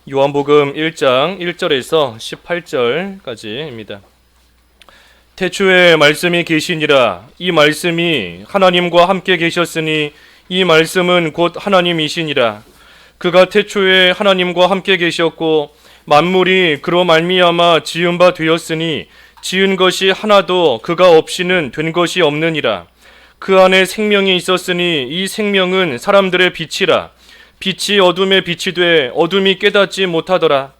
요한복음 1장 1절에서 18절까지입니다. 태초에 말씀이 계시니라. 이 말씀이 하나님과 함께 계셨으니 이 말씀은 곧 하나님이시니라. 그가 태초에 하나님과 함께 계셨고 만물이 그로 말미암아 지은 바 되었으니 지은 것이 하나도 그가 없이는 된 것이 없느니라. 그 안에 생명이 있었으니 이 생명은 사람들의 빛이라. 빛이 어둠에 빛이 돼 어둠이 깨닫지 못하더라.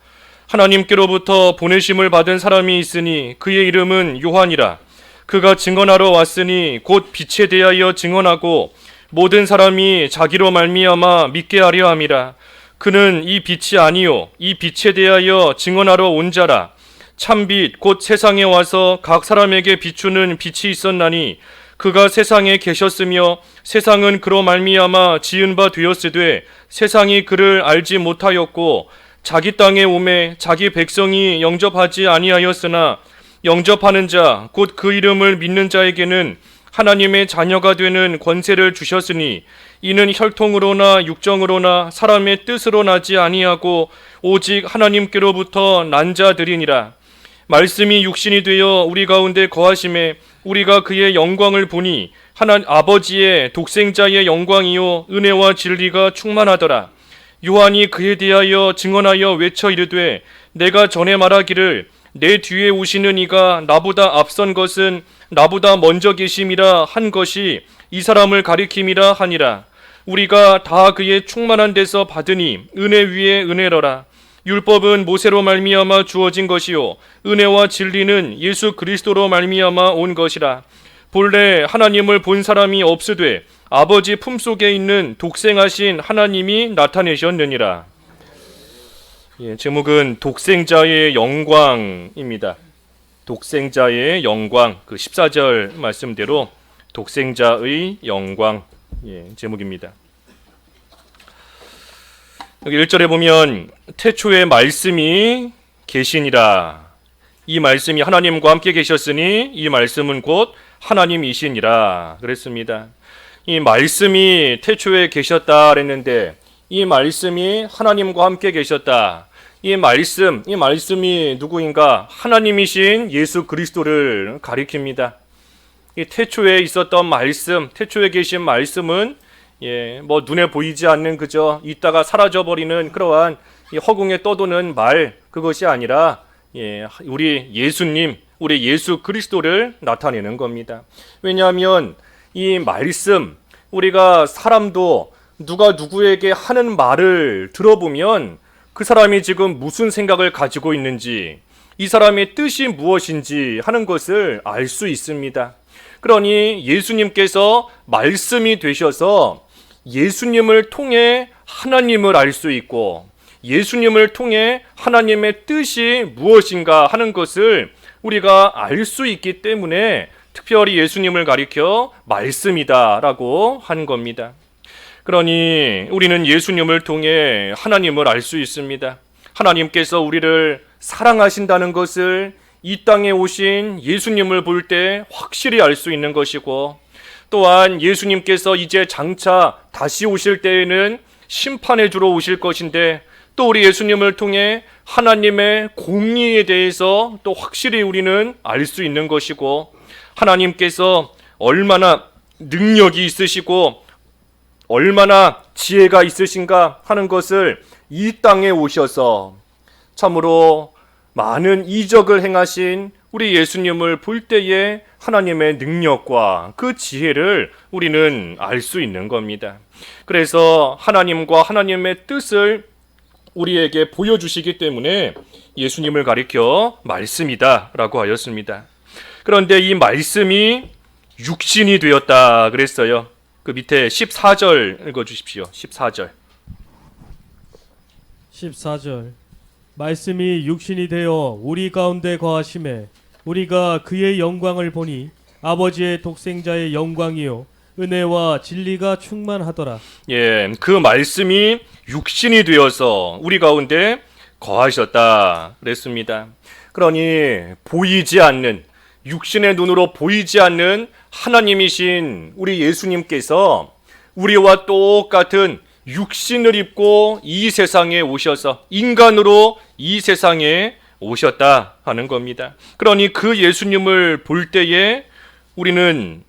하나님께로부터 보내심을 받은 사람이 있으니 그의 이름은 요한이라. 그가 증언하러 왔으니 곧 빛에 대하여 증언하고 모든 사람이 자기로 말미암아 믿게 하려 함이라. 그는 이 빛이 아니요 이 빛에 대하여 증언하러 온 자라. 참빛 곧 세상에 와서 각 사람에게 비추는 빛이 있었나니 그가 세상에 계셨으며 세상은 그로 말미암아 지은 바 되었으되 세상이 그를 알지 못하였고 자기 땅에 오매 자기 백성이 영접하지 아니하였으나 영접하는 자 곧 그 이름을 믿는 자에게는 하나님의 자녀가 되는 권세를 주셨으니 이는 혈통으로나 육정으로나 사람의 뜻으로 나지 아니하고 오직 하나님께로부터 난 자들이니라. 말씀이 육신이 되어 우리 가운데 거하심에 우리가 그의 영광을 보니 하나님 아버지의 독생자의 영광이요 은혜와 진리가 충만하더라. 요한이 그에 대하여 증언하여 외쳐 이르되 내가 전에 말하기를 내 뒤에 오시는 이가 나보다 앞선 것은 나보다 먼저 계심이라 한 것이 이 사람을 가리킴이라 하니라. 우리가 다 그의 충만한 데서 받으니 은혜 위에 은혜로라. 율법은 모세로 말미암아 주어진 것이요 은혜와 진리는 예수 그리스도로 말미암아 온 것이라. 본래 하나님을 본 사람이 없으되 아버지 품속에 있는 독생하신 하나님이 나타내셨느니라. 제목은 독생자의 영광입니다. 독생자의 영광, 그 14절 말씀대로 독생자의 영광 제목입니다. 여기 1절에 보면 태초에 말씀이 계시니라. 이 말씀이 하나님과 함께 계셨으니 이 말씀은 곧 하나님이시니라 그랬습니다. 이 말씀이 태초에 계셨다 그랬는데 이 말씀이 하나님과 함께 계셨다. 이 말씀이 누구인가? 하나님이신 예수 그리스도를 가리킵니다. 이 태초에 있었던 말씀, 태초에 계신 말씀은 눈에 보이지 않는 그저 있다가 사라져버리는 그러한 허공에 떠도는 말, 그것이 아니라 우리 예수님, 우리 예수 그리스도를 나타내는 겁니다. 왜냐하면 이 말씀, 우리가 사람도 누가 누구에게 하는 말을 들어보면 그 사람이 지금 무슨 생각을 가지고 있는지, 이 사람의 뜻이 무엇인지 하는 것을 알 수 있습니다. 그러니 예수님께서 말씀이 되셔서 예수님을 통해 하나님을 알 수 있고 예수님을 통해 하나님의 뜻이 무엇인가 하는 것을 우리가 알 수 있기 때문에 특별히 예수님을 가리켜 말씀이다라고 한 겁니다. 그러니 우리는 예수님을 통해 하나님을 알 수 있습니다. 하나님께서 우리를 사랑하신다는 것을 이 땅에 오신 예수님을 볼 때 확실히 알 수 있는 것이고, 또한 예수님께서 이제 장차 다시 오실 때에는 심판해 주러 오실 것인데 또 우리 예수님을 통해 하나님의 공의에 대해서 또 확실히 우리는 알 수 있는 것이고, 하나님께서 얼마나 능력이 있으시고 얼마나 지혜가 있으신가 하는 것을 이 땅에 오셔서 참으로 많은 이적을 행하신 우리 예수님을 볼 때에 하나님의 능력과 그 지혜를 우리는 알 수 있는 겁니다. 그래서 하나님과 하나님의 뜻을 우리에게 보여주시기 때문에 예수님을 가리켜 말씀이다라고 하였습니다. 그런데 이 말씀이 육신이 되었다 그랬어요. 그 밑에 14절 읽어주십시오. 14절. 말씀이 육신이 되어 우리 가운데 거하심에 우리가 그의 영광을 보니 아버지의 독생자의 영광이요 은혜와 진리가 충만하더라. 그 말씀이 육신이 되어서 우리 가운데 거하셨다 그랬습니다. 그러니 보이지 않는, 육신의 눈으로 보이지 않는 하나님이신 우리 예수님께서 우리와 똑같은 육신을 입고 이 세상에 오셔서 인간으로 이 세상에 오셨다 하는 겁니다. 그러니 그 예수님을 볼 때에 우리는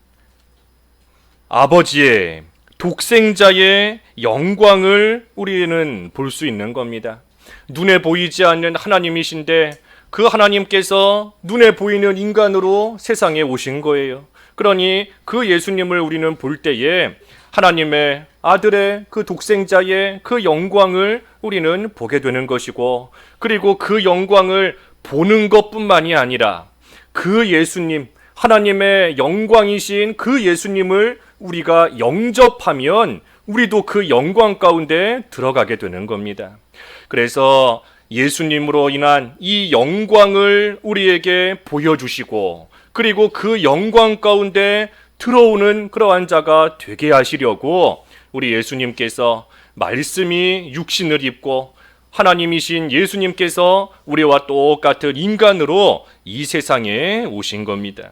아버지의 독생자의 영광을 우리는 볼 수 있는 겁니다. 눈에 보이지 않는 하나님이신데 그 하나님께서 눈에 보이는 인간으로 세상에 오신 거예요. 그러니 그 예수님을 우리는 볼 때에 하나님의 아들의 그 독생자의 그 영광을 우리는 보게 되는 것이고, 그리고 그 영광을 보는 것뿐만이 아니라 그 예수님, 하나님의 영광이신 그 예수님을 우리가 영접하면 우리도 그 영광 가운데 들어가게 되는 겁니다. 그래서 예수님으로 인한 이 영광을 우리에게 보여주시고, 그리고 그 영광 가운데 들어오는 그러한 자가 되게 하시려고 우리 예수님께서 말씀이 육신을 입고 하나님이신 예수님께서 우리와 똑같은 인간으로 이 세상에 오신 겁니다.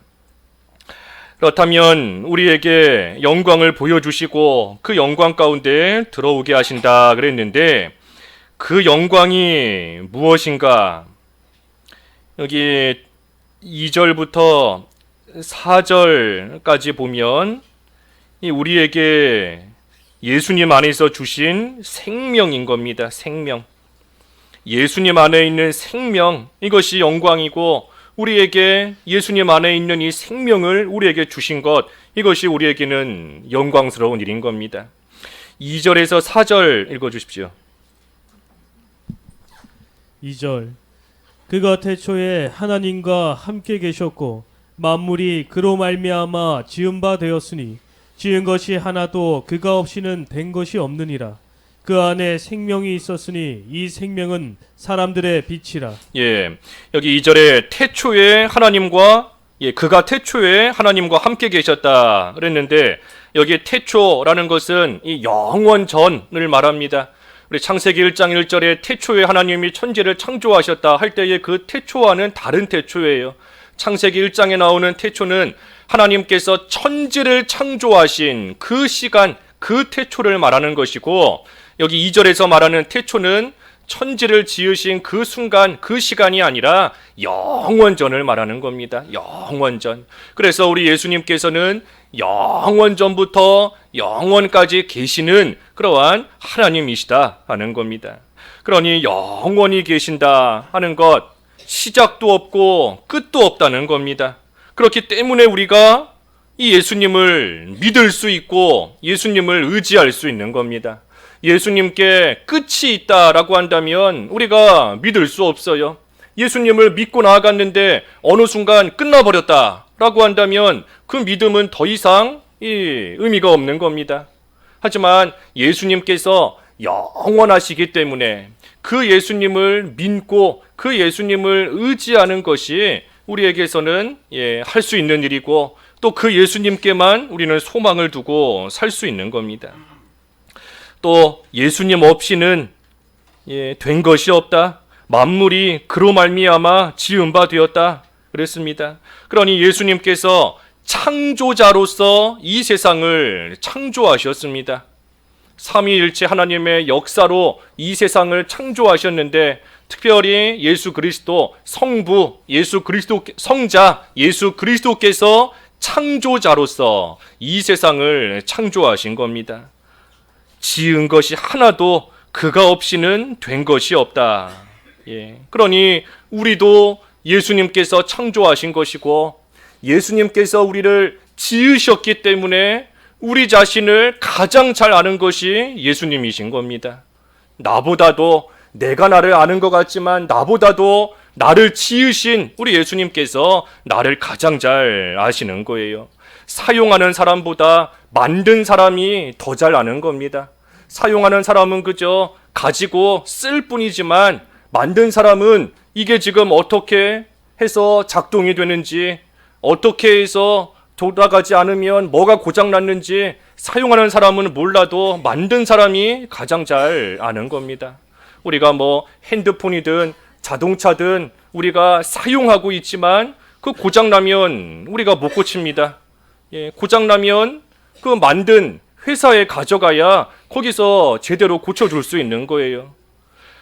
그렇다면 우리에게 영광을 보여주시고 그 영광 가운데 들어오게 하신다 그랬는데, 그 영광이 무엇인가? 여기 2절부터 4절까지 보면 우리에게 예수님 안에서 주신 생명인 겁니다. 생명. 예수님 안에 있는 생명, 이것이 영광이고, 우리에게 예수님 안에 있는 이 생명을 우리에게 주신 것, 이것이 우리에게는 영광스러운 일인 겁니다. 2절에서 4절 읽어주십시오. 2절. 그가 태초에 하나님과 함께 계셨고 만물이 그로 말미암아 지은 바 되었으니 지은 것이 하나도 그가 없이는 된 것이 없느니라. 그 안에 생명이 있었으니 이 생명은 사람들의 빛이라. 예, 여기 2절에 태초에 하나님과, 그가 태초에 하나님과 함께 계셨다 그랬는데, 여기 태초라는 것은 이 영원 전을 말합니다. 우리 창세기 1장 1절에 태초에 하나님이 천지를 창조하셨다 할 때의 그 태초와는 다른 태초예요. 창세기 1장에 나오는 태초는 하나님께서 천지를 창조하신 그 시간, 그 태초를 말하는 것이고, 여기 2절에서 말하는 태초는 천지를 지으신 그 순간, 그 시간이 아니라 영원전을 말하는 겁니다. 영원전. 그래서 우리 예수님께서는 영원전부터 영원까지 계시는 그러한 하나님이시다 하는 겁니다. 그러니 영원히 계신다 하는 것, 시작도 없고 끝도 없다는 겁니다. 그렇기 때문에 우리가 이 예수님을 믿을 수 있고 예수님을 의지할 수 있는 겁니다. 예수님께 끝이 있다라고 한다면 우리가 믿을 수 없어요. 예수님을 믿고 나아갔는데 어느 순간 끝나버렸다라고 한다면 그 믿음은 더 이상 의미가 없는 겁니다. 하지만 예수님께서 영원하시기 때문에 그 예수님을 믿고 그 예수님을 의지하는 것이 우리에게서는 할 수 있는 일이고, 또 그 예수님께만 우리는 소망을 두고 살 수 있는 겁니다. 또 예수님 없이는 된 것이 없다. 만물이 그로 말미암아 지은 바 되었다 그랬습니다. 그러니 예수님께서 창조자로서 이 세상을 창조하셨습니다. 삼위일체 하나님의 역사로 이 세상을 창조하셨는데, 특별히 예수 그리스도 성부, 예수 그리스도 성자, 예수 그리스도께서 창조자로서 이 세상을 창조하신 겁니다. 지은 것이 하나도 그가 없이는 된 것이 없다. 그러니 우리도 예수님께서 창조하신 것이고 예수님께서 우리를 지으셨기 때문에 우리 자신을 가장 잘 아는 것이 예수님이신 겁니다. 나보다도, 내가 나를 아는 것 같지만 나보다도 나를 지으신 우리 예수님께서 나를 가장 잘 아시는 거예요. 사용하는 사람보다 만든 사람이 더 잘 아는 겁니다. 사용하는 사람은 그저 가지고 쓸 뿐이지만 만든 사람은 이게 지금 어떻게 해서 작동이 되는지, 어떻게 해서 돌아가지 않으면 뭐가 고장났는지 사용하는 사람은 몰라도 만든 사람이 가장 잘 아는 겁니다. 우리가 핸드폰이든 자동차든 우리가 사용하고 있지만 그 고장나면 우리가 못 고칩니다. 고장나면 그 만든 회사에 가져가야 거기서 제대로 고쳐줄 수 있는 거예요.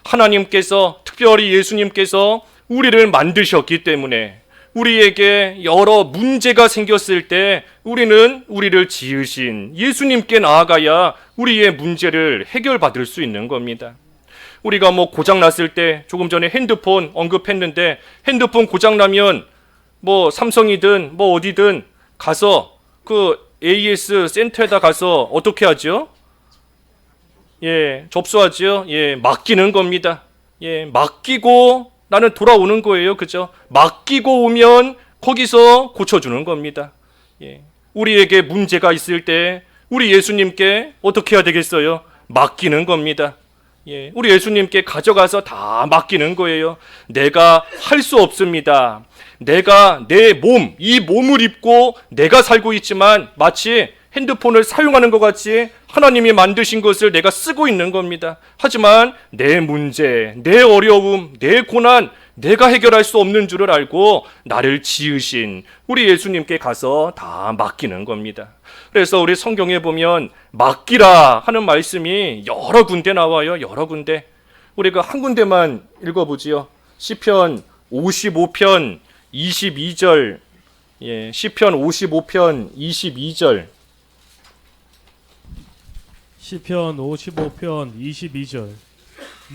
하나님께서, 특별히 예수님께서 우리를 만드셨기 때문에 우리에게 여러 문제가 생겼을 때 우리는 우리를 지으신 예수님께 나아가야 우리의 문제를 해결받을 수 있는 겁니다. 우리가 고장났을 때, 조금 전에 핸드폰 언급했는데, 핸드폰 고장나면 삼성이든 어디든 가서 그 AS 센터에다 가서 어떻게 하죠? 접수하죠. 맡기는 겁니다. 맡기고 나는 돌아오는 거예요. 그죠? 맡기고 오면 거기서 고쳐주는 겁니다. 우리에게 문제가 있을 때 우리 예수님께 어떻게 해야 되겠어요? 맡기는 겁니다. 우리 예수님께 가져가서 다 맡기는 거예요. 내가 할 수 없습니다. 내가 이 몸을 입고 내가 살고 있지만 마치 핸드폰을 사용하는 것 같이 하나님이 만드신 것을 내가 쓰고 있는 겁니다. 하지만 내 문제, 내 어려움, 내 고난, 내가 해결할 수 없는 줄을 알고 나를 지으신 우리 예수님께 가서 다 맡기는 겁니다. 그래서 우리 성경에 보면 맡기라 하는 말씀이 여러 군데 나와요. 여러 군데. 우리가 한 군데만 읽어보지요. 시편 55편 22절. 시편 55편 22절. 시편 55편 22절.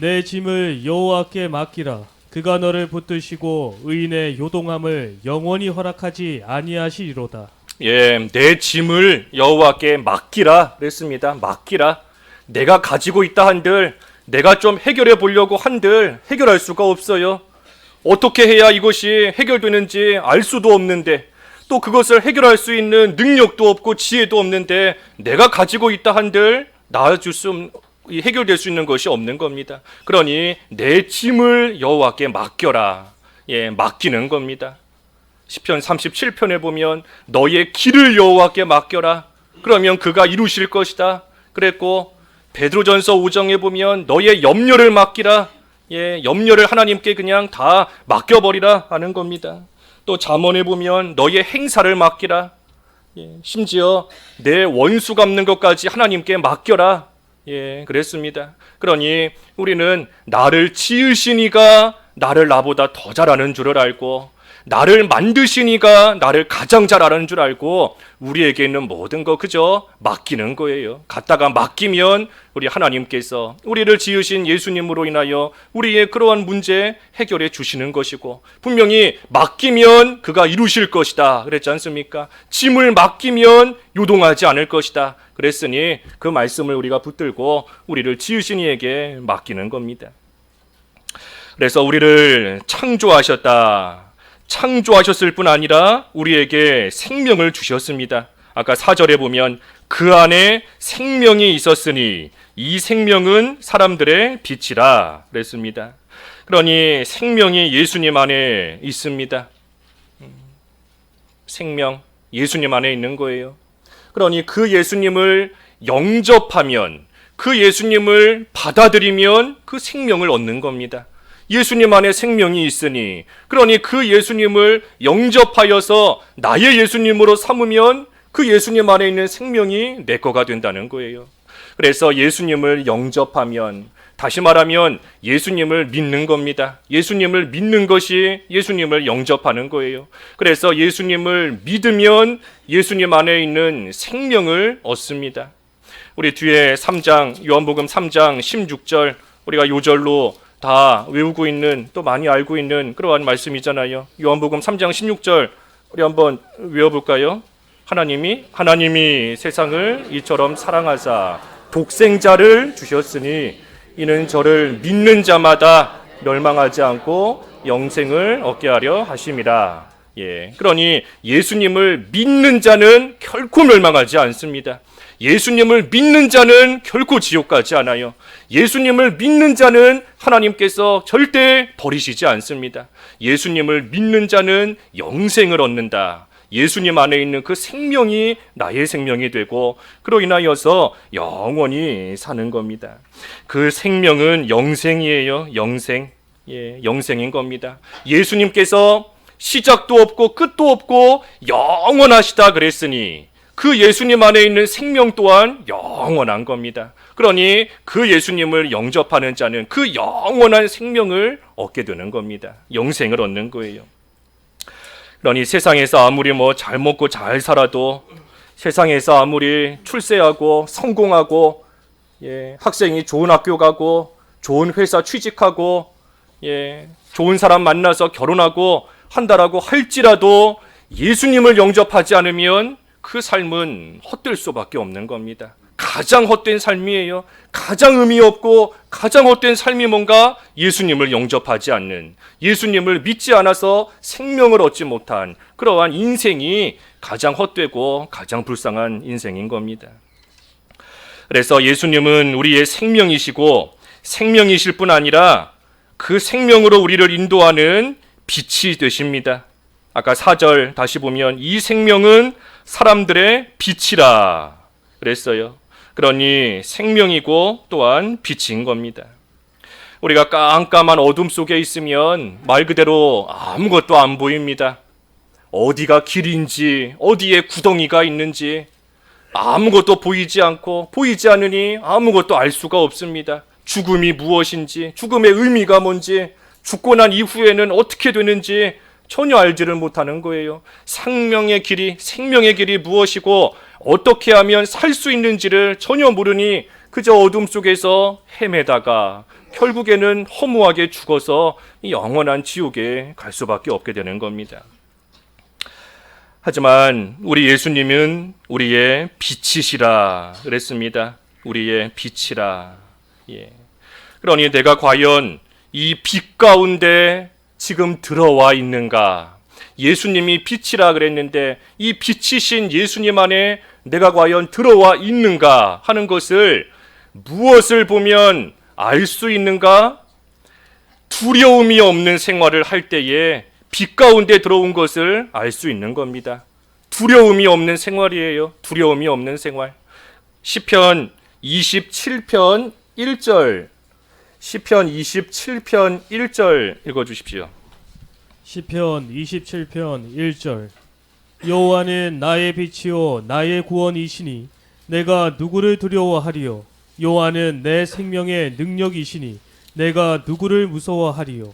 내 짐을 여호와께 맡기라. 그가 너를 붙드시고 의인의 요동함을 영원히 허락하지 아니하시리로다. 내 짐을 여호와께 맡기라 그랬습니다. 맡기라. 내가 가지고 있다 한들, 내가 좀 해결해 보려고 한들 해결할 수가 없어요. 어떻게 해야 이것이 해결되는지 알 수도 없는데, 또 그것을 해결할 수 있는 능력도 없고 지혜도 없는데 내가 가지고 있다 한들 해결될 수 있는 것이 없는 겁니다. 그러니 내 짐을 여호와께 맡겨라. 맡기는 겁니다. 시편 37편에 보면 너의 길을 여호와께 맡겨라. 그러면 그가 이루실 것이다. 그랬고 베드로전서 5장에 보면 너의 염려를 맡기라. 염려를 하나님께 그냥 다 맡겨버리라 하는 겁니다. 또 잠언에 보면 너의 행사를 맡기라. 심지어 내 원수 갚는 것까지 하나님께 맡겨라. 그랬습니다. 그러니 우리는 나를 지으신 이가 나를 나보다 더 잘하는 줄을 알고, 나를 만드신 이가 나를 가장 잘 아는 줄 알고 우리에게 있는 모든 거 그저 맡기는 거예요. 갖다가 맡기면 우리 하나님께서 우리를 지으신 예수님으로 인하여 우리의 그러한 문제 해결해 주시는 것이고, 분명히 맡기면 그가 이루실 것이다 그랬지 않습니까? 짐을 맡기면 요동하지 않을 것이다 그랬으니 그 말씀을 우리가 붙들고 우리를 지으신 이에게 맡기는 겁니다. 그래서 우리를 창조하셨을 뿐 아니라 우리에게 생명을 주셨습니다. 아까 4절에 보면 그 안에 생명이 있었으니 이 생명은 사람들의 빛이라 그랬습니다. 그러니 생명이 예수님 안에 있습니다. 생명, 예수님 안에 있는 거예요. 그러니 그 예수님을 영접하면, 그 예수님을 받아들이면 그 생명을 얻는 겁니다. 예수님 안에 생명이 있으니, 그러니 그 예수님을 영접하여서 나의 예수님으로 삼으면 그 예수님 안에 있는 생명이 내 거가 된다는 거예요. 그래서 예수님을 영접하면, 다시 말하면 예수님을 믿는 겁니다. 예수님을 믿는 것이 예수님을 영접하는 거예요. 그래서 예수님을 믿으면 예수님 안에 있는 생명을 얻습니다. 우리 뒤에 3장, 요한복음 3장 16절, 우리가 요절로 다 외우고 있는, 또 많이 알고 있는 그러한 말씀이잖아요. 요한복음 3장 16절 우리 한번 외워볼까요? 하나님이 세상을 이처럼 사랑하사 독생자를 주셨으니 이는 저를 믿는 자마다 멸망하지 않고 영생을 얻게 하려 하심이라. 그러니 예수님을 믿는 자는 결코 멸망하지 않습니다. 예수님을 믿는 자는 결코 지옥 가지 않아요. 예수님을 믿는 자는 하나님께서 절대 버리시지 않습니다. 예수님을 믿는 자는 영생을 얻는다. 예수님 안에 있는 그 생명이 나의 생명이 되고 그로 인하여서 영원히 사는 겁니다. 그 생명은 영생이에요. 영생. 영생인 겁니다. 예수님께서 시작도 없고 끝도 없고 영원하시다 그랬으니 그 예수님 안에 있는 생명 또한 영원한 겁니다. 그러니 그 예수님을 영접하는 자는 그 영원한 생명을 얻게 되는 겁니다. 영생을 얻는 거예요. 그러니 세상에서 아무리 잘 먹고 잘 살아도, 세상에서 아무리 출세하고 성공하고, 학생이 좋은 학교 가고 좋은 회사 취직하고, 좋은 사람 만나서 결혼하고 한다라고 할지라도 예수님을 영접하지 않으면 그 삶은 헛될 수밖에 없는 겁니다. 가장 헛된 삶이에요. 가장 의미 없고 가장 헛된 삶이 뭔가 예수님을 영접하지 않는, 예수님을 믿지 않아서 생명을 얻지 못한 그러한 인생이 가장 헛되고 가장 불쌍한 인생인 겁니다. 그래서 예수님은 우리의 생명이시고 생명이실 뿐 아니라 그 생명으로 우리를 인도하는 빛이 되십니다. 아까 4절 다시 보면 이 생명은 사람들의 빛이라 그랬어요. 그러니 생명이고 또한 빛인 겁니다. 우리가 깜깜한 어둠 속에 있으면 말 그대로 아무것도 안 보입니다. 어디가 길인지, 어디에 구덩이가 있는지 아무것도 보이지 않고, 보이지 않으니 아무것도 알 수가 없습니다. 죽음이 무엇인지, 죽음의 의미가 뭔지, 죽고 난 이후에는 어떻게 되는지 전혀 알지를 못하는 거예요. 생명의 길이 무엇이고 어떻게 하면 살 수 있는지를 전혀 모르니 그저 어둠 속에서 헤매다가 결국에는 허무하게 죽어서 영원한 지옥에 갈 수밖에 없게 되는 겁니다. 하지만 우리 예수님은 우리의 빛이시라 그랬습니다. 우리의 빛이라. 그러니 내가 과연 이 빛 가운데 지금 들어와 있는가? 예수님이 빛이라 그랬는데 이 빛이신 예수님 안에 내가 과연 들어와 있는가 하는 것을 무엇을 보면 알 수 있는가? 두려움이 없는 생활을 할 때에 빛 가운데 들어온 것을 알 수 있는 겁니다. 두려움이 없는 생활이에요. 두려움이 없는 생활. 시편 27편 1절, 시편 27편 1절 읽어주십시오. 시편 27편 1절. 여호와는 나의 빛이요 나의 구원이시니 내가 누구를 두려워하리요. 여호와는 내 생명의 능력이시니 내가 누구를 무서워하리요.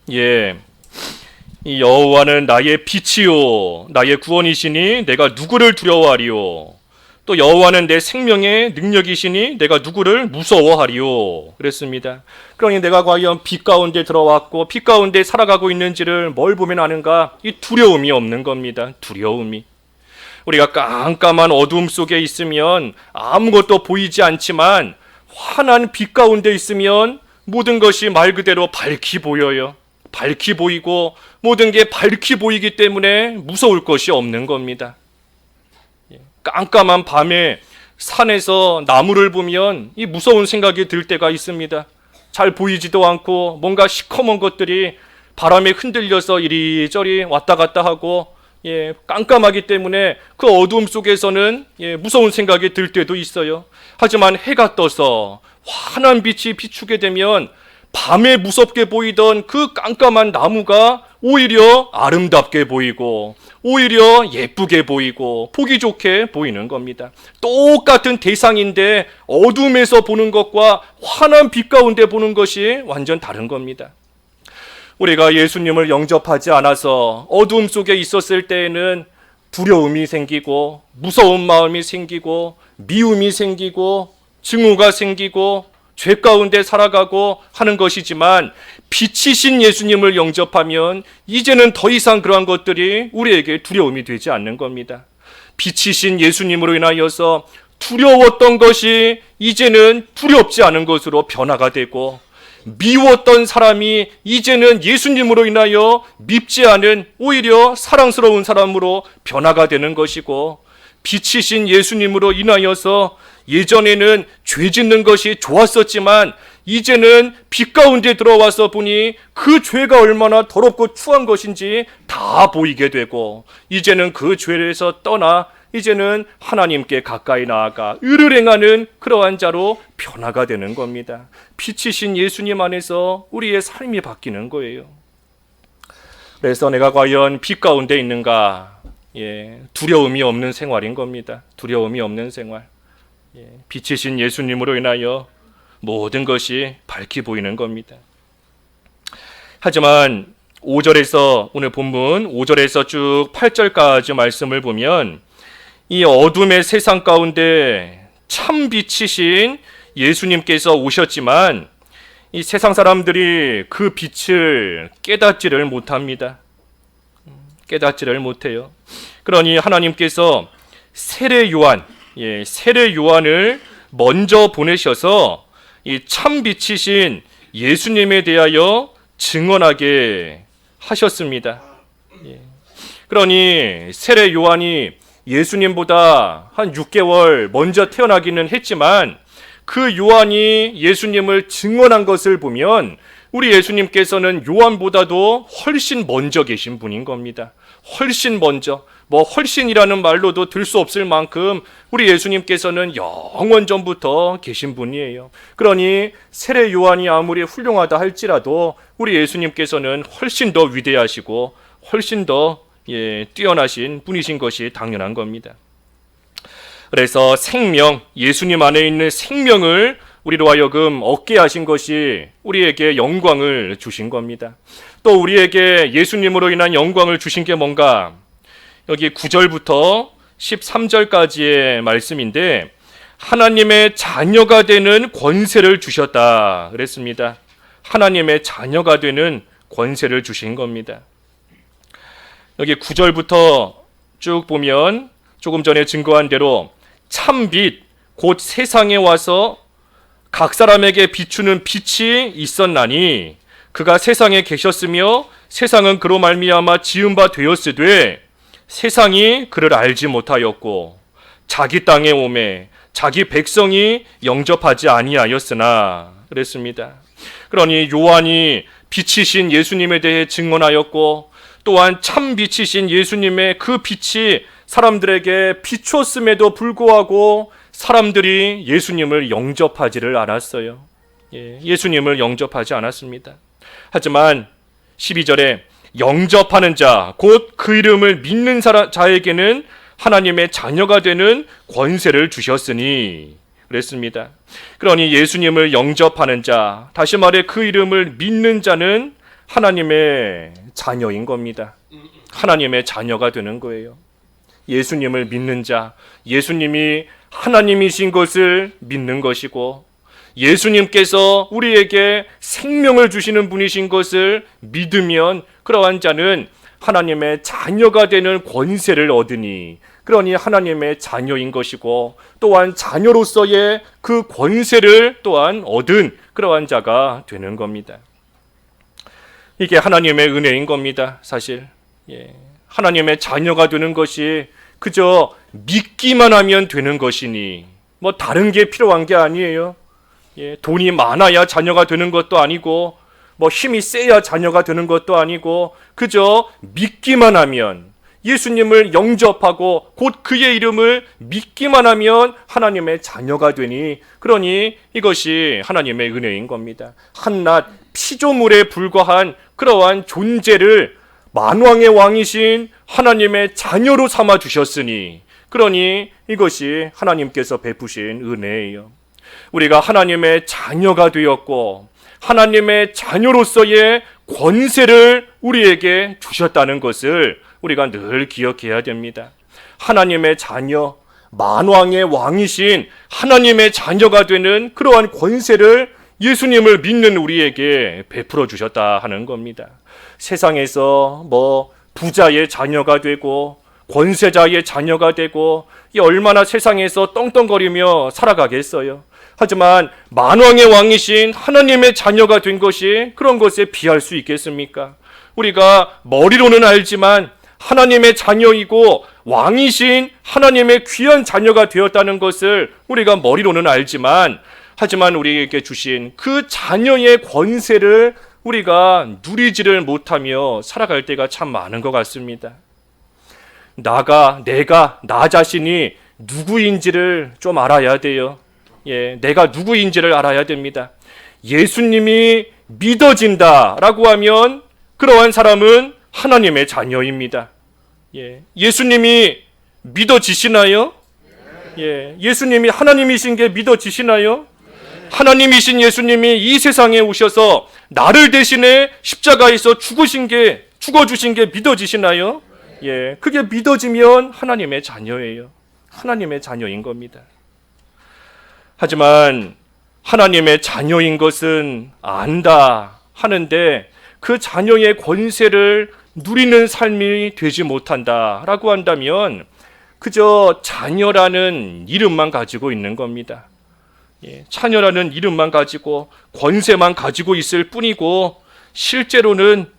이 여호와는 나의 빛이요 나의 구원이시니 내가 누구를 두려워하리요. 또 여호와는 내 생명의 능력이시니 내가 누구를 무서워하리요 그랬습니다. 그러니 내가 과연 빛 가운데 들어왔고 빛 가운데 살아가고 있는지를 뭘 보면 아는가? 이 두려움이 없는 겁니다. 두려움이. 우리가 깜깜한 어둠 속에 있으면 아무것도 보이지 않지만 환한 빛 가운데 있으면 모든 것이 말 그대로 밝히 보여요. 밝히 보이고 모든 게 밝히 보이기 때문에 무서울 것이 없는 겁니다. 깜깜한 밤에 산에서 나무를 보면 이 무서운 생각이 들 때가 있습니다. 잘 보이지도 않고 뭔가 시커먼 것들이 바람에 흔들려서 이리저리 왔다 갔다 하고 깜깜하기 때문에 그 어두움 속에서는 무서운 생각이 들 때도 있어요. 하지만 해가 떠서 환한 빛이 비추게 되면 밤에 무섭게 보이던 그 깜깜한 나무가 오히려 아름답게 보이고 오히려 예쁘게 보이고 보기 좋게 보이는 겁니다. 똑같은 대상인데 어둠에서 보는 것과 환한 빛 가운데 보는 것이 완전 다른 겁니다. 우리가 예수님을 영접하지 않아서 어둠 속에 있었을 때에는 두려움이 생기고 무서운 마음이 생기고 미움이 생기고 증오가 생기고 죄 가운데 살아가고 하는 것이지만 빛이신 예수님을 영접하면 이제는 더 이상 그러한 것들이 우리에게 두려움이 되지 않는 겁니다. 빛이신 예수님으로 인하여서 두려웠던 것이 이제는 두렵지 않은 것으로 변화가 되고 미웠던 사람이 이제는 예수님으로 인하여 밉지 않은 오히려 사랑스러운 사람으로 변화가 되는 것이고 빛이신 예수님으로 인하여서 예전에는 죄 짓는 것이 좋았었지만 이제는 빛 가운데 들어와서 보니 그 죄가 얼마나 더럽고 추한 것인지 다 보이게 되고 이제는 그 죄에서 떠나 이제는 하나님께 가까이 나아가 의를 행하는 그러한 자로 변화가 되는 겁니다. 빛이신 예수님 안에서 우리의 삶이 바뀌는 거예요. 그래서 내가 과연 빛 가운데 있는가? 두려움이 없는 생활인 겁니다. 두려움이 없는 생활. 빛이신 예수님으로 인하여 모든 것이 밝히 보이는 겁니다. 하지만 5절에서 오늘 본문 5절에서 쭉 8절까지 말씀을 보면 이 어둠의 세상 가운데 참 빛이신 예수님께서 오셨지만 이 세상 사람들이 그 빛을 깨닫지를 못합니다. 깨닫지를 못해요. 그러니 하나님께서 세례 요한을 먼저 보내셔서 이 참 빛이신 예수님에 대하여 증언하게 하셨습니다. 그러니 세례 요한이 예수님보다 한 6개월 먼저 태어나기는 했지만 그 요한이 예수님을 증언한 것을 보면 우리 예수님께서는 요한보다도 훨씬 먼저 계신 분인 겁니다. 훨씬 먼저, 훨씬이라는 말로도 들 수 없을 만큼 우리 예수님께서는 영원 전부터 계신 분이에요. 그러니 세례 요한이 아무리 훌륭하다 할지라도 우리 예수님께서는 훨씬 더 위대하시고 훨씬 더 뛰어나신 분이신 것이 당연한 겁니다. 그래서 생명, 예수님 안에 있는 생명을 우리로 하여금 얻게 하신 것이 우리에게 영광을 주신 겁니다. 또 우리에게 예수님으로 인한 영광을 주신 게 뭔가? 여기 9절부터 13절까지의 말씀인데 하나님의 자녀가 되는 권세를 주셨다 그랬습니다. 하나님의 자녀가 되는 권세를 주신 겁니다. 여기 9절부터 쭉 보면 조금 전에 증거한 대로 참빛 곧 세상에 와서 각 사람에게 비추는 빛이 있었나니 그가 세상에 계셨으며 세상은 그로 말미암아 지은 바 되었으되 세상이 그를 알지 못하였고 자기 땅에 오매 자기 백성이 영접하지 아니하였으나 그랬습니다. 그러니 요한이 빛이신 예수님에 대해 증언하였고 또한 참 빛이신 예수님의 그 빛이 사람들에게 비추었음에도 불구하고 사람들이 예수님을 영접하지를 않았어요. 예수님을 영접하지 않았습니다. 하지만 12절에 영접하는 자, 곧 그 이름을 믿는 자에게는 하나님의 자녀가 되는 권세를 주셨으니 그랬습니다. 그러니 예수님을 영접하는 자, 다시 말해 그 이름을 믿는 자는 하나님의 자녀인 겁니다. 하나님의 자녀가 되는 거예요. 예수님을 믿는 자, 예수님이 하나님이신 것을 믿는 것이고 예수님께서 우리에게 생명을 주시는 분이신 것을 믿으면 그러한 자는 하나님의 자녀가 되는 권세를 얻으니 그러니 하나님의 자녀인 것이고 또한 자녀로서의 그 권세를 또한 얻은 그러한 자가 되는 겁니다. 이게 하나님의 은혜인 겁니다. 사실 하나님의 자녀가 되는 것이 그저 믿기만 하면 되는 것이니 다른 게 필요한 게 아니에요. 돈이 많아야 자녀가 되는 것도 아니고 힘이 세야 자녀가 되는 것도 아니고 그저 믿기만 하면 예수님을 영접하고 곧 그의 이름을 믿기만 하면 하나님의 자녀가 되니 그러니 이것이 하나님의 은혜인 겁니다. 한낱 피조물에 불과한 그러한 존재를 만왕의 왕이신 하나님의 자녀로 삼아 주셨으니 그러니 이것이 하나님께서 베푸신 은혜예요. 우리가 하나님의 자녀가 되었고 하나님의 자녀로서의 권세를 우리에게 주셨다는 것을 우리가 늘 기억해야 됩니다. 하나님의 자녀, 만왕의 왕이신 하나님의 자녀가 되는 그러한 권세를 예수님을 믿는 우리에게 베풀어 주셨다 하는 겁니다. 세상에서 부자의 자녀가 되고 권세자의 자녀가 되고 얼마나 세상에서 떵떵거리며 살아가겠어요. 하지만 만왕의 왕이신 하나님의 자녀가 된 것이 그런 것에 비할 수 있겠습니까? 우리가 머리로는 알지만 하나님의 자녀이고 왕이신 하나님의 귀한 자녀가 되었다는 것을 우리가 머리로는 알지만 하지만 우리에게 주신 그 자녀의 권세를 우리가 누리지를 못하며 살아갈 때가 참 많은 것 같습니다. 나 자신이 누구인지를 좀 알아야 돼요. 내가 누구인지를 알아야 됩니다. 예수님이 믿어진다라고 하면 그러한 사람은 하나님의 자녀입니다. 예수님이 믿어지시나요? 예수님이 하나님이신 게 믿어지시나요? 하나님이신 예수님이 이 세상에 오셔서 나를 대신해 십자가에서 죽어주신 게 믿어지시나요? 그게 믿어지면 하나님의 자녀예요. 하나님의 자녀인 겁니다. 하지만 하나님의 자녀인 것은 안다 하는데 그 자녀의 권세를 누리는 삶이 되지 못한다라고 한다면 그저 자녀라는 이름만 가지고 있는 겁니다. 자녀라는 이름만 가지고 권세만 가지고 있을 뿐이고 실제로는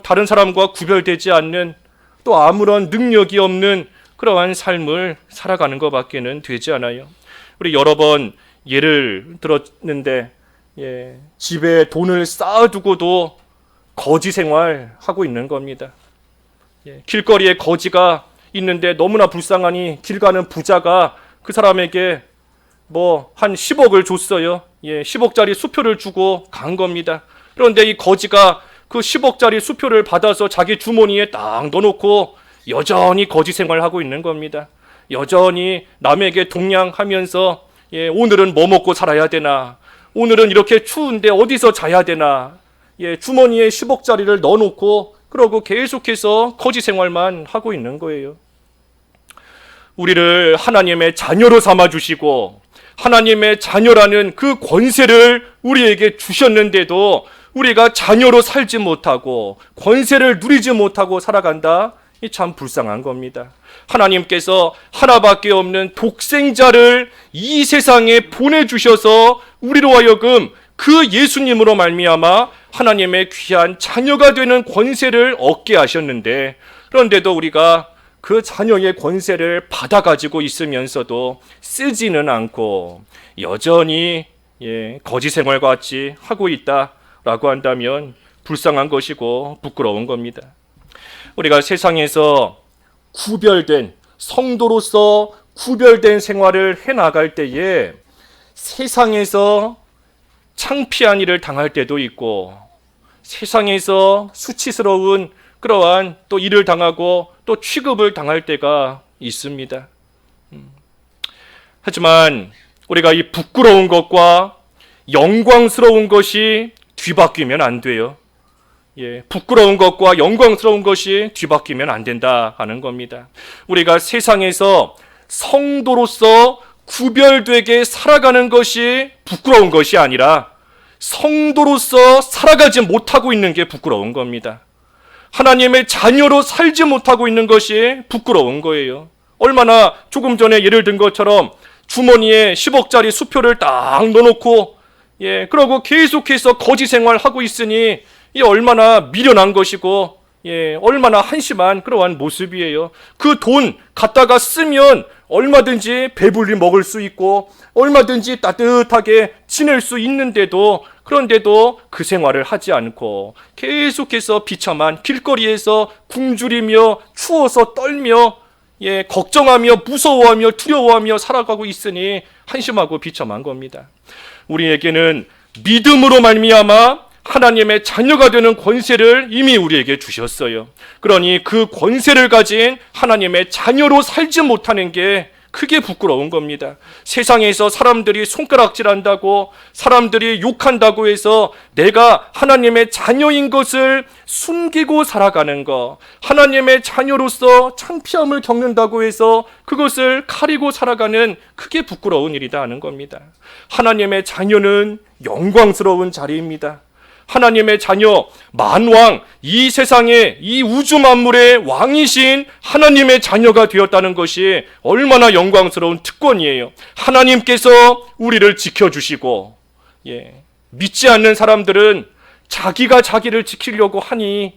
다른 사람과 구별되지 않는 또 아무런 능력이 없는 그러한 삶을 살아가는 것밖에는 되지 않아요. 우리 여러 번 예를 들었는데 집에 돈을 쌓아두고도 거지 생활하고 있는 겁니다. 길거리에 거지가 있는데 너무나 불쌍하니 길 가는 부자가 그 사람에게 한 10억을 줬어요. 10억짜리 수표를 주고 간 겁니다. 그런데 이 거지가 그 10억짜리 수표를 받아서 자기 주머니에 딱 넣어놓고 여전히 거지 생활하고 있는 겁니다. 여전히 남에게 동냥하면서 오늘은 뭐 먹고 살아야 되나, 오늘은 이렇게 추운데 어디서 자야 되나, 주머니에 10억짜리를 넣어놓고 그러고 계속해서 거지 생활만 하고 있는 거예요. 우리를 하나님의 자녀로 삼아주시고 하나님의 자녀라는 그 권세를 우리에게 주셨는데도 우리가 자녀로 살지 못하고 권세를 누리지 못하고 살아간다? 이 참 불쌍한 겁니다. 하나님께서 하나밖에 없는 독생자를 이 세상에 보내주셔서 우리로 하여금 그 예수님으로 말미암아 하나님의 귀한 자녀가 되는 권세를 얻게 하셨는데 그런데도 우리가 그 자녀의 권세를 받아가지고 있으면서도 쓰지는 않고 여전히 거지 생활같이 하고 있다라고 한다면 불쌍한 것이고 부끄러운 겁니다. 우리가 세상에서 구별된 성도로서 구별된 생활을 해나갈 때에 세상에서 창피한 일을 당할 때도 있고 세상에서 수치스러운 그러한 또 일을 당하고 또 취급을 당할 때가 있습니다. 하지만 우리가 이 부끄러운 것과 영광스러운 것이 뒤바뀌면 안 돼요. 부끄러운 것과 영광스러운 것이 뒤바뀌면 안 된다 하는 겁니다. 우리가 세상에서 성도로서 구별되게 살아가는 것이 부끄러운 것이 아니라 성도로서 살아가지 못하고 있는 게 부끄러운 겁니다. 하나님의 자녀로 살지 못하고 있는 것이 부끄러운 거예요. 얼마나 조금 전에 예를 든 것처럼 주머니에 10억짜리 수표를 딱 넣어놓고 그러고 계속해서 거지 생활하고 있으니 이 얼마나 미련한 것이고 얼마나 한심한 그러한 모습이에요. 그 돈 갖다가 쓰면 얼마든지 배불리 먹을 수 있고 얼마든지 따뜻하게 지낼 수 있는데도 그런데도 그 생활을 하지 않고 계속해서 비참한 길거리에서 굶주리며 추워서 떨며 걱정하며 무서워하며 두려워하며 살아가고 있으니 한심하고 비참한 겁니다. 우리에게는 믿음으로 말미암아 하나님의 자녀가 되는 권세를 이미 우리에게 주셨어요. 그러니 그 권세를 가진 하나님의 자녀로 살지 못하는 게 크게 부끄러운 겁니다. 세상에서 사람들이 손가락질한다고 사람들이 욕한다고 해서 내가 하나님의 자녀인 것을 숨기고 살아가는 것, 하나님의 자녀로서 창피함을 겪는다고 해서 그것을 가리고 살아가는 크게 부끄러운 일이다 하는 겁니다. 하나님의 자녀는 영광스러운 자리입니다. 하나님의 자녀, 만왕, 이 세상의 이 우주 만물의 왕이신 하나님의 자녀가 되었다는 것이 얼마나 영광스러운 특권이에요. 하나님께서 우리를 지켜주시고 믿지 않는 사람들은 자기가 자기를 지키려고 하니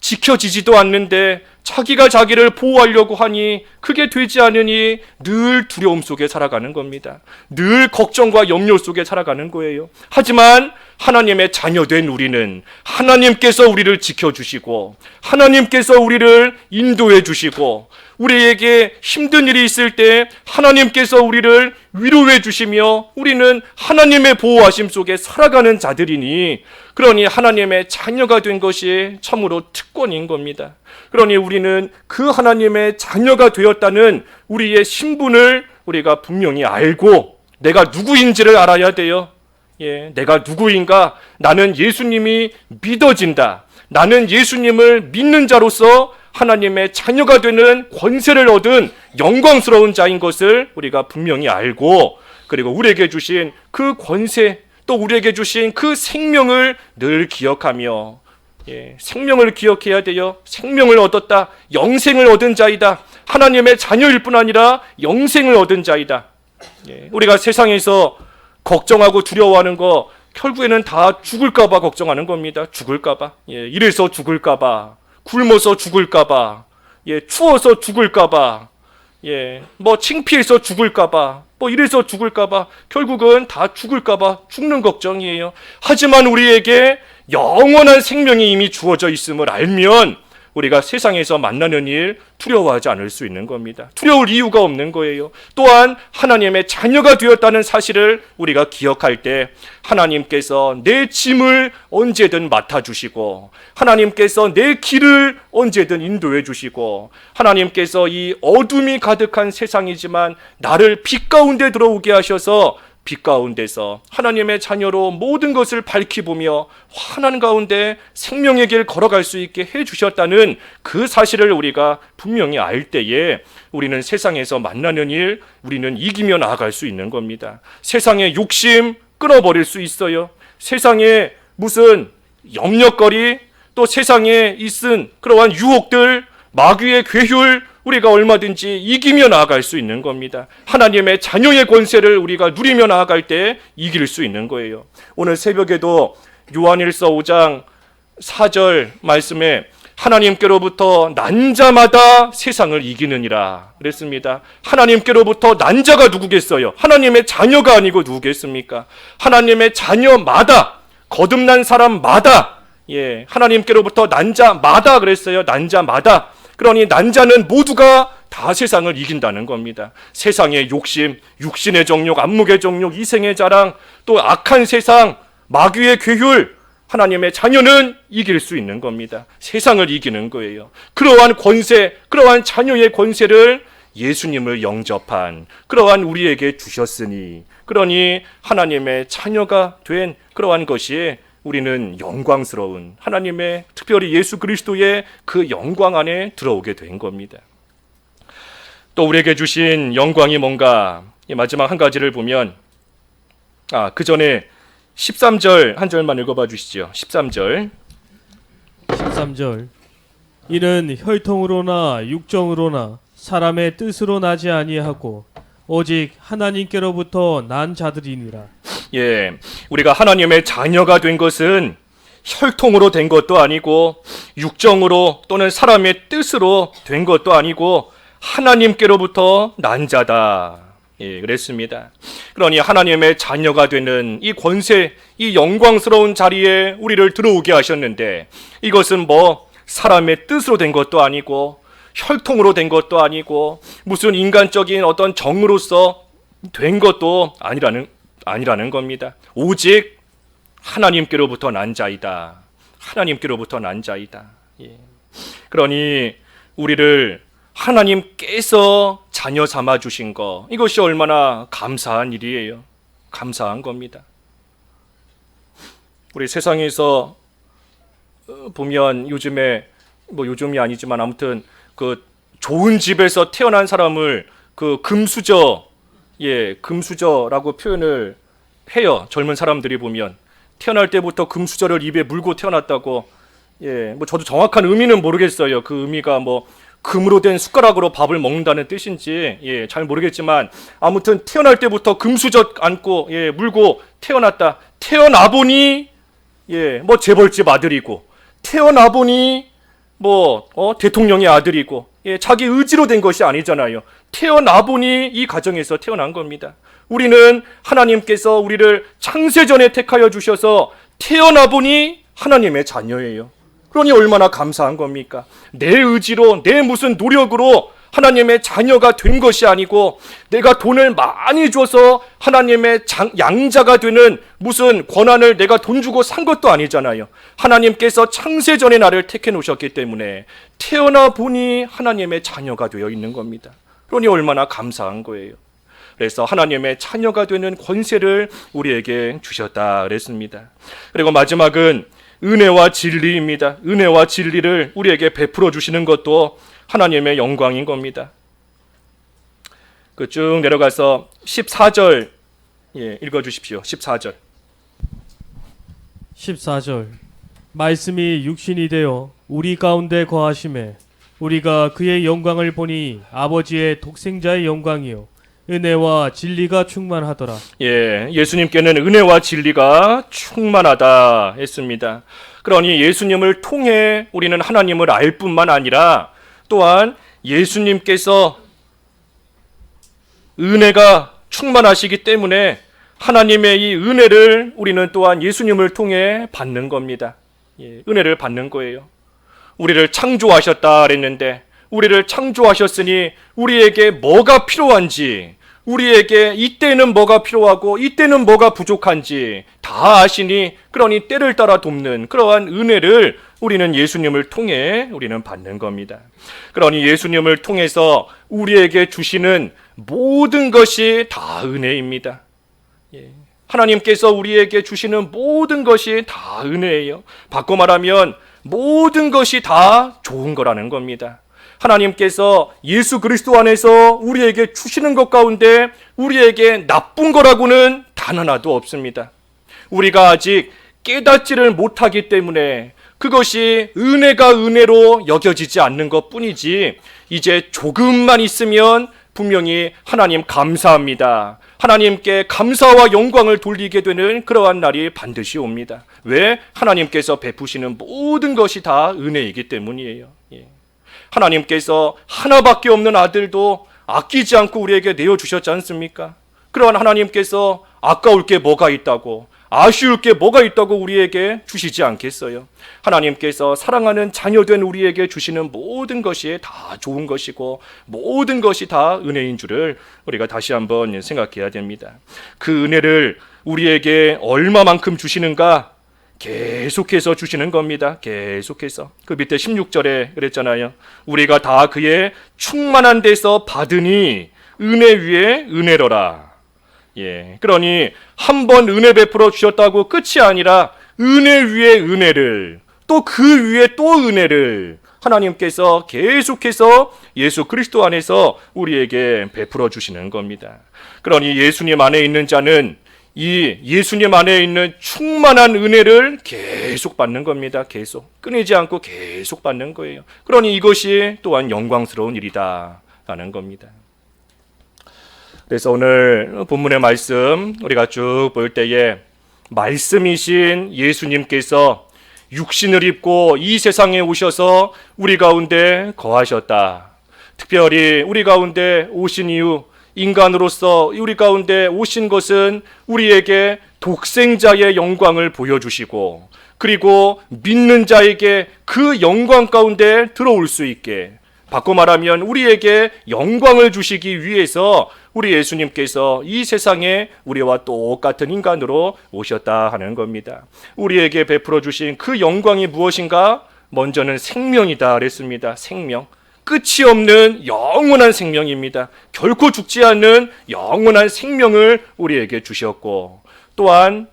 지켜지지도 않는데 자기가 자기를 보호하려고 하니 그게 되지 않으니 늘 두려움 속에 살아가는 겁니다. 늘 걱정과 염려 속에 살아가는 거예요. 하지만 하나님의 자녀된 우리는 하나님께서 우리를 지켜주시고 하나님께서 우리를 인도해 주시고 우리에게 힘든 일이 있을 때 하나님께서 우리를 위로해 주시며 우리는 하나님의 보호하심 속에 살아가는 자들이니, 그러니 하나님의 자녀가 된 것이 참으로 특권인 겁니다. 그러니 우리는 그 하나님의 자녀가 되었다는 우리의 신분을 우리가 분명히 알고 내가 누구인지를 알아야 돼요. 내가 누구인가? 나는 예수님이 믿어진다. 나는 예수님을 믿는 자로서 하나님의 자녀가 되는 권세를 얻은 영광스러운 자인 것을 우리가 분명히 알고, 그리고 우리에게 주신 그 권세, 또 우리에게 주신 그 생명을 늘 기억하며, 생명을 기억해야 돼요. 생명을 얻었다. 영생을 얻은 자이다. 하나님의 자녀일 뿐 아니라 영생을 얻은 자이다. 우리가 세상에서 걱정하고 두려워하는 거 결국에는 다 죽을까봐 걱정하는 겁니다. 죽을까봐. 이래서 죽을까봐. 굶어서 죽을까봐. 추워서 죽을까봐. 뭐 창피해서 죽을까봐. 뭐 이래서 죽을까봐. 결국은 다 죽을까봐 죽는 걱정이에요. 하지만 우리에게 영원한 생명이 이미 주어져 있음을 알면 우리가 세상에서 만나는 일 두려워하지 않을 수 있는 겁니다. 두려울 이유가 없는 거예요. 또한 하나님의 자녀가 되었다는 사실을 우리가 기억할 때 하나님께서 내 짐을 언제든 맡아주시고, 하나님께서 내 길을 언제든 인도해 주시고, 하나님께서 이 어둠이 가득한 세상이지만 나를 빛 가운데 들어오게 하셔서 빛 가운데서 하나님의 자녀로 모든 것을 밝히 보며 환한 가운데 생명의 길 걸어갈 수 있게 해주셨다는 그 사실을 우리가 분명히 알 때에 우리는 세상에서 만나는 일 우리는 이기며 나아갈 수 있는 겁니다. 세상의 욕심 끊어버릴 수 있어요. 세상에 무슨 염려거리, 또 세상에 있은 그러한 유혹들, 마귀의 괴율, 우리가 얼마든지 이기며 나아갈 수 있는 겁니다. 하나님의 자녀의 권세를 우리가 누리며 나아갈 때 이길 수 있는 거예요. 오늘 새벽에도 요한일서 5장 4절 말씀에 하나님께로부터 난 자마다 세상을 이기느니라 그랬습니다. 하나님께로부터 난 자가 누구겠어요? 하나님의 자녀가 아니고 누구겠습니까? 하나님의 자녀마다, 거듭난 사람마다, 하나님께로부터 난 자마다 그랬어요. 난 자마다. 그러니 난 자는 모두가 다 세상을 이긴다는 겁니다. 세상의 욕심, 육신의 정욕, 안목의 정욕, 이생의 자랑, 또 악한 세상, 마귀의 괴율, 하나님의 자녀는 이길 수 있는 겁니다. 세상을 이기는 거예요. 그러한 권세, 그러한 자녀의 권세를 예수님을 영접한 그러한 우리에게 주셨으니, 그러니 하나님의 자녀가 된 그러한 것이 우리는 영광스러운 하나님의, 특별히 예수 그리스도의 그 영광 안에 들어오게 된 겁니다. 또 우리에게 주신 영광이 뭔가, 마지막 한 가지를 보면, 그 전에 13절 한 절만 읽어봐 주시죠. 13절. 이는 혈통으로나 육정으로나 사람의 뜻으로 나지 아니하고 오직 하나님께로부터 난 자들이니라. 우리가 하나님의 자녀가 된 것은 혈통으로 된 것도 아니고 육정으로 또는 사람의 뜻으로 된 것도 아니고 하나님께로부터 난 자다. 그랬습니다. 그러니 하나님의 자녀가 되는 이 권세, 이 영광스러운 자리에 우리를 들어오게 하셨는데, 이것은 뭐 사람의 뜻으로 된 것도 아니고 혈통으로 된 것도 아니고 무슨 인간적인 어떤 정으로서 된 것도 아니라는 겁니다. 오직 하나님께로부터 난 자이다. 하나님께로부터 난 자이다. 그러니 우리를 하나님께서 자녀 삼아 주신 것, 이것이 얼마나 감사한 일이에요. 감사한 겁니다. 우리 세상에서 보면 요즘에, 뭐 요즘이 아니지만 아무튼 그 좋은 집에서 태어난 사람을 그 금수저라고 표현을 해요. 젊은 사람들이 보면 태어날 때부터 금수저를 입에 물고 태어났다고. 뭐 저도 정확한 의미는 모르겠어요. 그 의미가 뭐 금으로 된 숟가락으로 밥을 먹는다는 뜻인지 잘 모르겠지만, 아무튼 태어날 때부터 금수저 안고 물고 태어났다. 태어나 보니 뭐 재벌집 아들이고, 태어나 보니 뭐 대통령의 아들이고, 자기 의지로 된 것이 아니잖아요. 태어나 보니 이 가정에서 태어난 겁니다. 우리는 하나님께서 우리를 창세전에 택하여 주셔서 태어나 보니 하나님의 자녀예요. 그러니 얼마나 감사한 겁니까? 내 의지로, 내 무슨 노력으로 하나님의 자녀가 된 것이 아니고 내가 돈을 많이 줘서 하나님의 양자가 되는 무슨 권한을 내가 돈 주고 산 것도 아니잖아요. 하나님께서 창세전에 나를 택해 놓으셨기 때문에 태어나 보니 하나님의 자녀가 되어 있는 겁니다. 그러니 얼마나 감사한 거예요. 그래서 하나님의 자녀가 되는 권세를 우리에게 주셨다 그랬습니다. 그리고 마지막은 은혜와 진리입니다. 은혜와 진리를 우리에게 베풀어 주시는 것도 하나님의 영광인 겁니다. 그 쭉 내려가서 14절 읽어주십시오. 14절. 14절. 말씀이 육신이 되어 우리 가운데 거하심에 우리가 그의 영광을 보니 아버지의 독생자의 영광이요 은혜와 진리가 충만하더라. 예수님께는 은혜와 진리가 충만하다 했습니다. 그러니 예수님을 통해 우리는 하나님을 알 뿐만 아니라 또한 예수님께서 은혜가 충만하시기 때문에 하나님의 이 은혜를 우리는 또한 예수님을 통해 받는 겁니다. 은혜를 받는 거예요. 우리를 창조하셨다 그랬는데 우리를 창조하셨으니 우리에게 뭐가 필요한지, 우리에게 이때는 뭐가 필요하고 이때는 뭐가 부족한지 다 아시니 그러니 때를 따라 돕는 그러한 은혜를 우리는 예수님을 통해 우리는 받는 겁니다. 그러니 예수님을 통해서 우리에게 주시는 모든 것이 다 은혜입니다. 하나님께서 우리에게 주시는 모든 것이 다 은혜예요. 바꿔 말하면 모든 것이 다 좋은 거라는 겁니다. 하나님께서 예수 그리스도 안에서 우리에게 주시는 것 가운데 우리에게 나쁜 거라고는 단 하나도 없습니다. 우리가 아직 깨닫지를 못하기 때문에 그것이 은혜가 은혜로 여겨지지 않는 것 뿐이지 이제 조금만 있으면 분명히 하나님 감사합니다. 하나님께 감사와 영광을 돌리게 되는 그러한 날이 반드시 옵니다. 왜? 하나님께서 베푸시는 모든 것이 다 은혜이기 때문이에요. 하나님께서 하나밖에 없는 아들도 아끼지 않고 우리에게 내어주셨지 않습니까? 그러한 하나님께서 아까울 게 뭐가 있다고, 아쉬울 게 뭐가 있다고 우리에게 주시지 않겠어요? 하나님께서 사랑하는 자녀된 우리에게 주시는 모든 것이 다 좋은 것이고 모든 것이 다 은혜인 줄을 우리가 다시 한번 생각해야 됩니다. 그 은혜를 우리에게 얼마만큼 주시는가? 계속해서 주시는 겁니다. 계속해서. 그 밑에 16절에 그랬잖아요. 우리가 다 그의 충만한 데서 받으니 은혜 위에 은혜로라. 그러니 한 번 은혜 베풀어 주셨다고 끝이 아니라 은혜 위에 은혜를, 또 그 위에 또 은혜를 하나님께서 계속해서 예수 그리스도 안에서 우리에게 베풀어 주시는 겁니다. 그러니 예수님 안에 있는 자는 이 예수님 안에 있는 충만한 은혜를 계속 받는 겁니다. 계속. 끊이지 않고 계속 받는 거예요. 그러니 이것이 또한 영광스러운 일이다 라는 겁니다. 그래서 오늘 본문의 말씀 우리가 쭉 볼 때에 말씀이신 예수님께서 육신을 입고 이 세상에 오셔서 우리 가운데 거하셨다. 특별히 우리 가운데 오신 이유, 인간으로서 우리 가운데 오신 것은 우리에게 독생자의 영광을 보여주시고 그리고 믿는 자에게 그 영광 가운데 들어올 수 있게, 바꿔 말하면 우리에게 영광을 주시기 위해서 우리 예수님께서 이 세상에 우리와 똑같은 인간으로 오셨다 하는 겁니다. 우리에게 베풀어 주신 그 영광이 무엇인가? 먼저는 생명이다 그랬습니다. 생명. 끝이 없는 영원한 생명입니다. 결코 죽지 않는 영원한 생명을 우리에게 주셨고 또한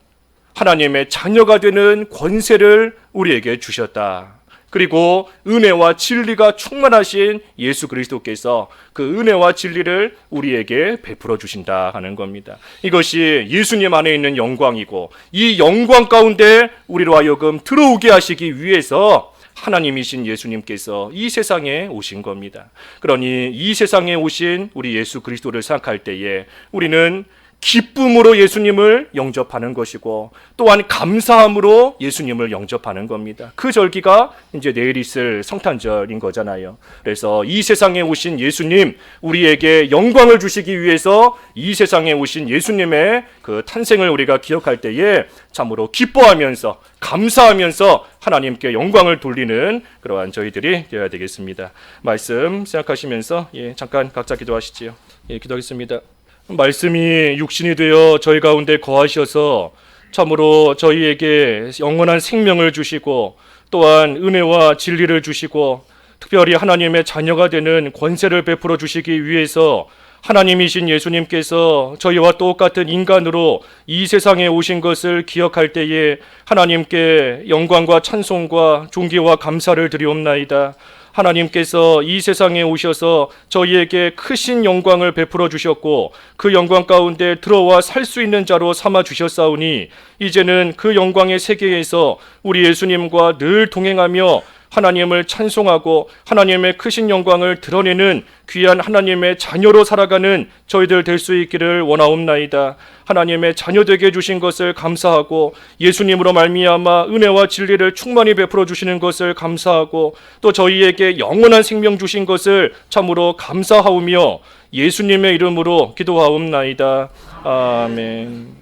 하나님의 자녀가 되는 권세를 우리에게 주셨다. 그리고 은혜와 진리가 충만하신 예수 그리스도께서 그 은혜와 진리를 우리에게 베풀어 주신다 하는 겁니다. 이것이 예수님 안에 있는 영광이고 이 영광 가운데 우리로 하여금 들어오게 하시기 위해서 하나님이신 예수님께서 이 세상에 오신 겁니다. 그러니 이 세상에 오신 우리 예수 그리스도를 생각할 때에 우리는 기쁨으로 예수님을 영접하는 것이고 또한 감사함으로 예수님을 영접하는 겁니다. 그 절기가 이제 내일 있을 성탄절인 거잖아요. 그래서 이 세상에 오신 예수님, 우리에게 영광을 주시기 위해서 이 세상에 오신 예수님의 그 탄생을 우리가 기억할 때에 참으로 기뻐하면서 감사하면서 하나님께 영광을 돌리는 그러한 저희들이 되어야 되겠습니다. 말씀 생각하시면서 잠깐 각자 기도하시지요. 기도하겠습니다. 말씀이 육신이 되어 저희 가운데 거하셔서 참으로 저희에게 영원한 생명을 주시고 또한 은혜와 진리를 주시고 특별히 하나님의 자녀가 되는 권세를 베풀어 주시기 위해서 하나님이신 예수님께서 저희와 똑같은 인간으로 이 세상에 오신 것을 기억할 때에 하나님께 영광과 찬송과 존귀와 감사를 드리옵나이다. 하나님께서 이 세상에 오셔서 저희에게 크신 영광을 베풀어 주셨고 그 영광 가운데 들어와 살 수 있는 자로 삼아 주셨사오니 이제는 그 영광의 세계에서 우리 예수님과 늘 동행하며 하나님을 찬송하고 하나님의 크신 영광을 드러내는 귀한 하나님의 자녀로 살아가는 저희들 될 수 있기를 원하옵나이다. 하나님의 자녀 되게 해주신 것을 감사하고 예수님으로 말미암아 은혜와 진리를 충만히 베풀어 주시는 것을 감사하고 또 저희에게 영원한 생명 주신 것을 참으로 감사하오며 예수님의 이름으로 기도하옵나이다. 아멘.